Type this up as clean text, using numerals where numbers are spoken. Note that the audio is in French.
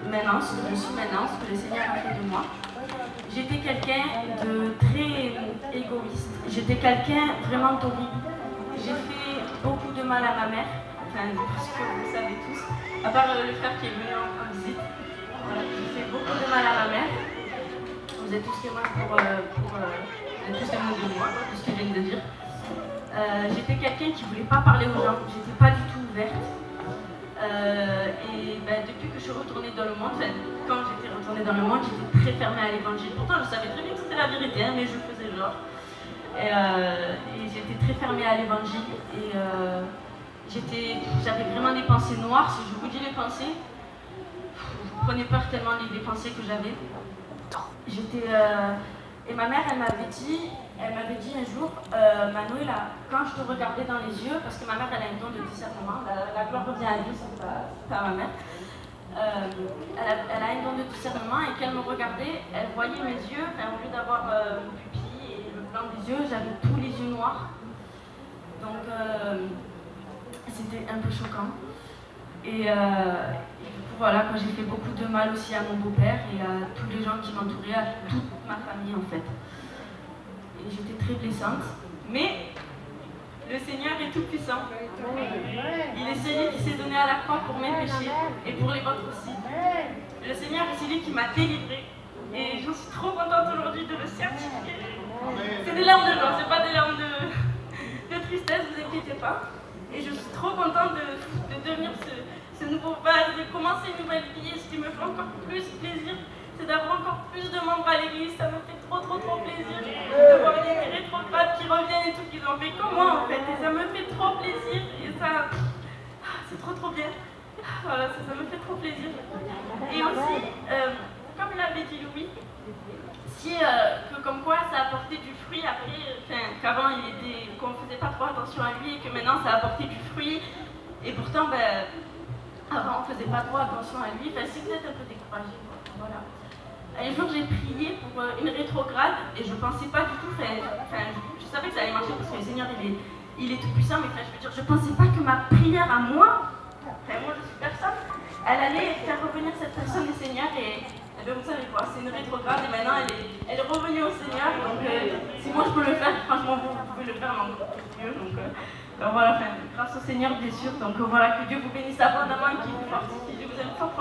maintenant, ce que je suis maintenant, ce que le Seigneur a fait de moi. J'étais quelqu'un de très égoïste. J'étais quelqu'un vraiment d'horrible. J'ai fait beaucoup de mal à ma mère, enfin, ce que vous savez tous, à part le frère qui est venu en visite. Voilà, j'ai fait beaucoup de mal à ma mère. Vous êtes tous témoins vous êtes tous témoins de moi, de ce que je viens de dire. J'étais quelqu'un qui ne voulait pas parler aux gens, j'étais pas du tout ouverte. Et depuis que je suis retournée dans le monde, quand j'étais retournée dans le monde, j'étais très fermée à l'évangile. Pourtant, je savais très bien que c'était la vérité, hein, mais je faisais genre. Et j'étais très fermée à l'évangile. Et j'avais vraiment des pensées noires. Si je vous dis les pensées, vous prenez peur tellement des pensées que j'avais. Et ma mère, elle m'avait dit un jour, Manuela, quand je te regardais dans les yeux, parce que ma mère, elle a un don de discernement, la gloire revient à Dieu, c'est pas ma mère. Elle a un don de discernement et qu'elle me regardait, elle voyait mes yeux, au lieu d'avoir mon pupille et le blanc des yeux, j'avais tous les yeux noirs. Donc c'était un peu choquant. Et du coup, voilà, quand j'ai fait beaucoup de mal aussi à mon beau-père et à tous les gens qui m'entouraient, à toute ma famille en fait. Et j'étais très blessante. Mais le Seigneur est tout puissant. Il est celui qui s'est donné à la croix pour mes péchés et pour les vôtres aussi. Le Seigneur est celui qui m'a délivrée. Et je suis trop contente aujourd'hui de le certifier. C'est des larmes de joie, c'est pas des larmes de tristesse, ne vous inquiétez pas. Et je suis trop contente de devenir ce nouveau vase, de commencer une nouvelle vie. Et ce qui me fait encore plus plaisir, c'est d'avoir encore plus de membres à l'église. Ça me fait trop plaisir de voir les rétrogrades qui reviennent et tout, qu'ils ont fait comme moi en fait. Et ça me fait trop plaisir. Et ça, c'est trop bien. Voilà, ça me fait trop plaisir. Et aussi, comme l'avait dit Louis, que comme quoi ça apportait du fruit après, qu'avant qu'on ne faisait pas trop attention à lui et que maintenant ça apportait du fruit. Et pourtant, avant on ne faisait pas trop attention à lui. Si vous êtes un peu découragé, voilà. Un jour j'ai prié pour une rétrograde et je ne pensais pas du tout, je savais que ça allait marcher parce que le Seigneur il est tout puissant, mais je ne pensais pas que ma prière à moi, moi je suis personne, elle allait faire revenir cette personne au Seigneur et vous savez quoi, c'est une rétrograde et maintenant elle est revenue au Seigneur, donc si moi je peux le faire, franchement vous pouvez le faire encore mieux, donc voilà, grâce au Seigneur bien sûr, donc voilà, que Dieu vous bénisse abondamment et qu'il vous fortifie, je vous aime fort.